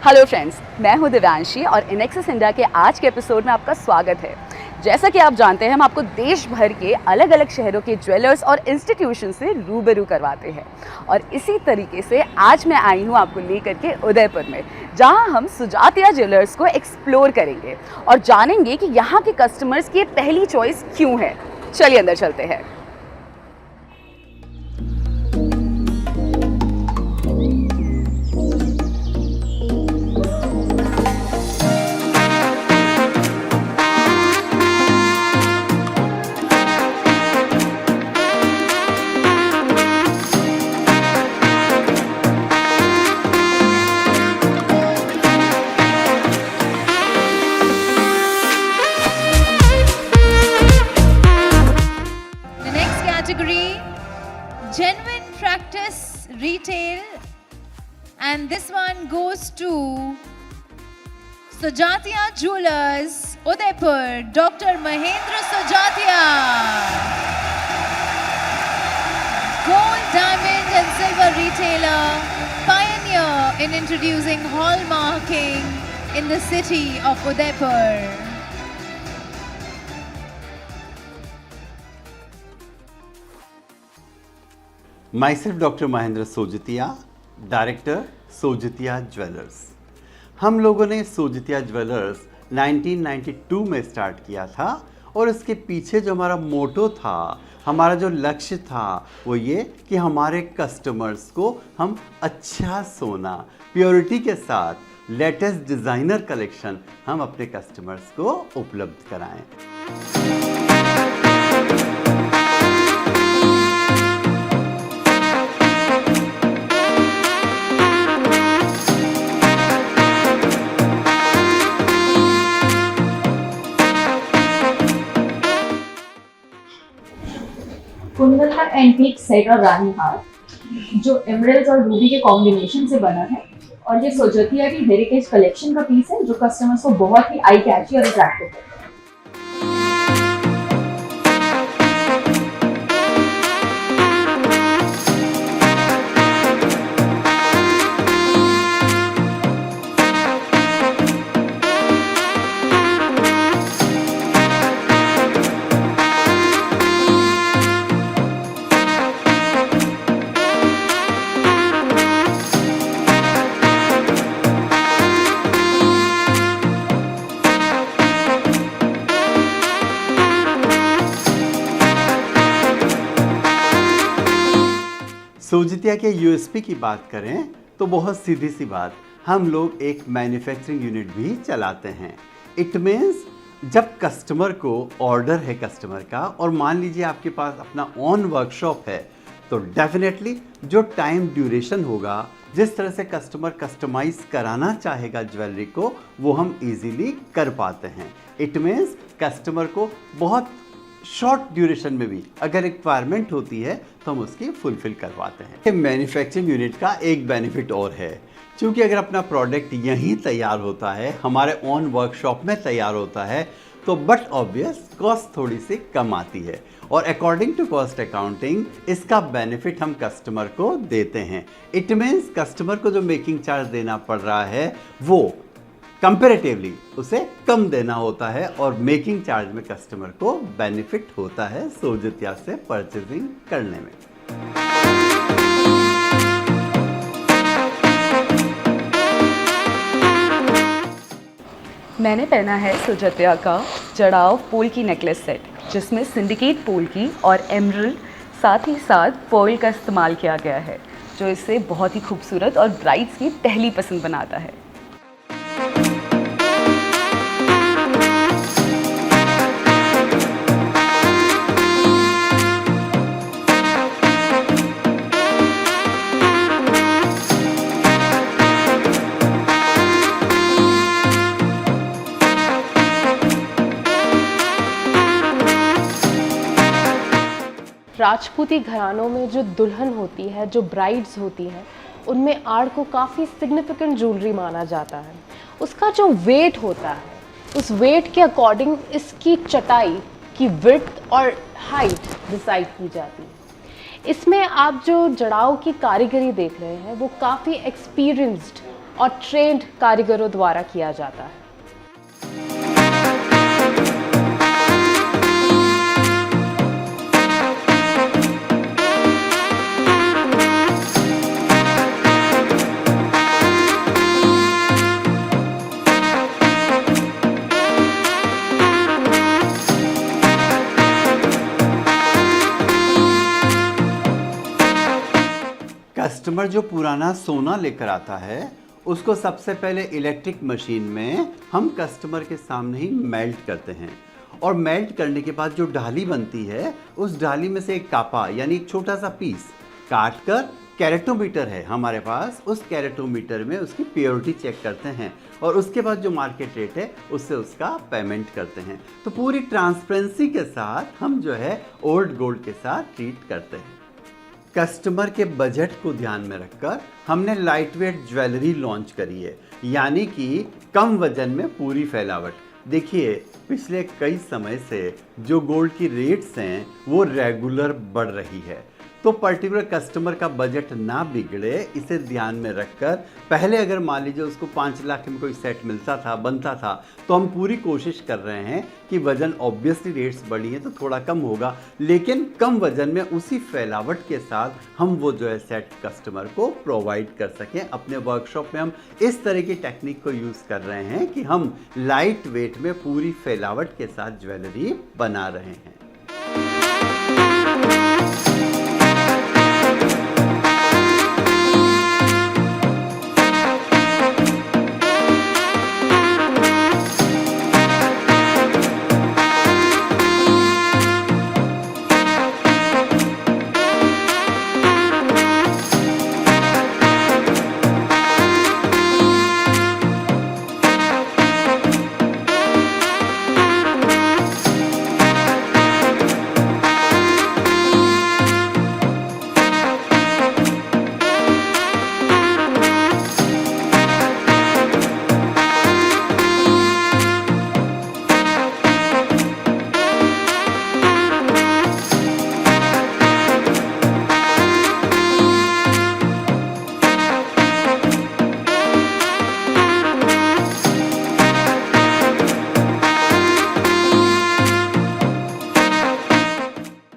Hello friends, मैं हूं दिव्यांशी और इनेक्सिस इंडिया के आज के एपिसोड में आपका स्वागत है। जैसा कि आप जानते हैं, हम आपको देश भर के अलग अलग शहरों के ज्वेलर्स और इंस्टीट्यूशन से रूबरू करवाते हैं और इसी तरीके से आज मैं आई हूं आपको लेकर के उदयपुर में, जहां हम सुजातिया ज्वेलर्स को एक्सप्लोर करेंगे और जानेंगे कि यहाँ के कस्टमर्स की पहली चॉइस क्यों है। चलिए अंदर चलते हैं। Genuine practice retail, and this one goes to Sujatia Jewelers, Udaipur, Dr. Mahendra Sujatia. Gold, diamond and silver retailer, pioneer in introducing hallmarking in the city of Udaipur. Myself Dr. Mahendra Sojatia, director Sojatia jewellers. हम लोगों ने Sojatiya jewellers 1992 में start किया था और इसके पीछे जो हमारा मोटो था, हमारा जो लक्ष्य था, वो ये कि हमारे कस्टमर्स को हम अच्छा सोना प्योरिटी के साथ लेटेस्ट डिज़ाइनर कलेक्शन हम अपने कस्टमर्स को उपलब्ध कराएं। कुंदन का एंटीक सेट और रानी हार जो एमरल्ड्स और रूबी के कॉम्बिनेशन से बना है और ये सोजतिया की हेरिटेज कलेक्शन का पीस है जो कस्टमर्स को बहुत ही आई कैची और अट्रैक्टिव है। सोजतिया के यूएसपी की बात करें तो बहुत सीधी सी बात, हम लोग एक मैन्युफैक्चरिंग यूनिट भी चलाते हैं। इट मीन्स जब कस्टमर को ऑर्डर है कस्टमर का और मान लीजिए आपके पास अपना ऑन वर्कशॉप है, तो डेफिनेटली जो टाइम ड्यूरेशन होगा, जिस तरह से कस्टमर कस्टमाइज कराना चाहेगा ज्वेलरी को, वो हम इजीली कर पाते हैं। इट मीन्स कस्टमर को बहुत शॉर्ट ड्यूरेशन में भी अगर रिक्वायरमेंट होती है तो हम उसकी फुलफिल करवाते हैं। मैन्युफैक्चरिंग यूनिट का एक बेनिफिट और है, क्योंकि अगर अपना प्रोडक्ट यहीं तैयार होता है, हमारे ऑन वर्कशॉप में तैयार होता है, तो बट ऑब्वियस कॉस्ट थोड़ी सी कम आती है और अकॉर्डिंग टू कॉस्ट अकाउंटिंग इसका बेनिफिट हम कस्टमर को देते हैं। इट मीन्स कस्टमर को जो मेकिंग चार्ज देना पड़ रहा है वो कंपैरेटिवली उसे कम देना होता है और मेकिंग चार्ज में कस्टमर को बेनिफिट होता है सोजतिया से परचेजिंग करने में। मैंने पहना है सोजतिया का जड़ाव पोल की नेकलेस सेट, जिसमें सिंडिकेट पोल की और एमरल्ड साथ ही साथ पर्ल का इस्तेमाल किया गया है, जो इसे बहुत ही खूबसूरत और ब्राइड्स की पहली पसंद बनाता है। राजपूती घरानों में जो दुल्हन होती है, जो ब्राइड्स होती है, उनमें आड़ को काफ़ी सिग्निफिकेंट ज्वेलरी माना जाता है। उसका जो वेट होता है, उस वेट के अकॉर्डिंग इसकी चटाई की विड्थ और हाइट डिसाइड की जाती है। इसमें आप जो जड़ाव की कारीगरी देख रहे हैं वो काफ़ी एक्सपीरियंस्ड और ट्रेंड कारीगरों द्वारा किया जाता है। कस्टमर जो पुराना सोना लेकर आता है उसको सबसे पहले इलेक्ट्रिक मशीन में हम कस्टमर के सामने ही मेल्ट करते हैं, और मेल्ट करने के बाद जो ढाली बनती है उस ढाली में से एक कापा यानी एक छोटा सा पीस काट कर, कैरेटोमीटर है हमारे पास, उस कैरेटोमीटर में उसकी प्योरिटी चेक करते हैं और उसके बाद जो मार्केट रेट है उससे उसका पेमेंट करते हैं। तो पूरी ट्रांसपेरेंसी के साथ हम जो है ओल्ड गोल्ड के साथ ट्रीट करते हैं। कस्टमर के बजट को ध्यान में रखकर हमने लाइट वेट ज्वेलरी लॉन्च करी है, यानी कि कम वजन में पूरी फैलावट। देखिए, पिछले कई समय से जो गोल्ड की रेट्स हैं वो रेगुलर बढ़ रही है, तो पर्टिकुलर कस्टमर का बजट ना बिगड़े इसे ध्यान में रखकर पहले अगर मान लीजिए उसको 5 लाख में कोई सेट मिलता था, बनता था, तो हम पूरी कोशिश कर रहे हैं कि वजन, ऑब्वियसली रेट्स बढ़ी है तो थोड़ा कम होगा, लेकिन कम वजन में उसी फैलावट के साथ हम वो जो है सेट कस्टमर को प्रोवाइड कर सकें। अपने वर्कशॉप में हम इस तरह की टेक्निक को यूज़ कर रहे हैं कि हम लाइट वेट में पूरी फैलावट के साथ ज्वेलरी बना रहे हैं।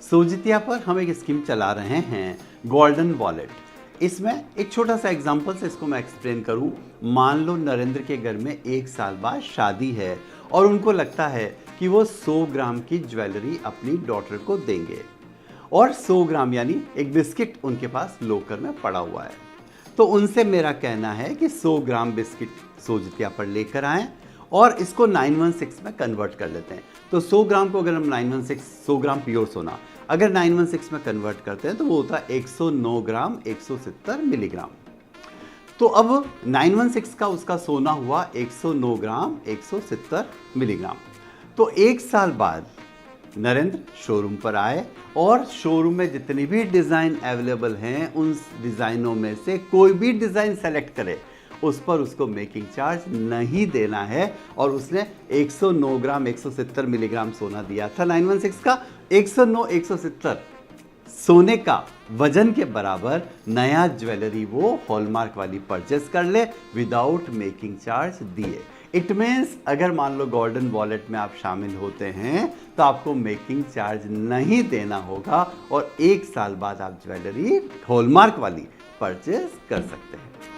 सोजित्या पर हम एक स्कीम चला रहे हैं, गोल्डन वॉलेट। इसमें एक छोटा सा एग्जांपल से इसको मैं एक्सप्लेन करूं। मान लो नरेंद्र के घर में 1 साल बाद शादी है और उनको लगता है कि वो 100 ग्राम की ज्वेलरी अपनी डॉटर को देंगे, और 100 ग्राम यानी एक बिस्किट उनके पास लोकर में पड़ा हुआ है। तो उनसे मेरा कहना है कि 100 ग्राम बिस्किट सोजित्या पर लेकर आएँ और इसको 916 में कन्वर्ट कर लेते हैं। तो 100 ग्राम को अगर हम 916, 100 ग्राम प्योर सोना अगर 916 में कन्वर्ट करते हैं तो वो होता है 109 ग्राम 170 मिलीग्राम। तो अब 916 का उसका सोना हुआ 109 ग्राम 170 मिलीग्राम। तो 1 साल बाद नरेंद्र शोरूम पर आए और शोरूम में जितनी भी डिज़ाइन अवेलेबल हैं उन डिज़ाइनों में से कोई भी डिज़ाइन सेलेक्ट करे, उस पर उसको मेकिंग चार्ज नहीं देना है। और उसने 109 ग्राम 170 मिलीग्राम सोना दिया था 916 का, 109 170 सोने का वजन के बराबर नया ज्वेलरी वो हॉलमार्क वाली परचेस कर ले विदाउट मेकिंग चार्ज दिए। इट मीन्स अगर मान लो गोल्डन वॉलेट में आप शामिल होते हैं तो आपको मेकिंग चार्ज नहीं देना होगा और 1 साल बाद आप ज्वेलरी हॉलमार्क वाली परचेस कर सकते हैं।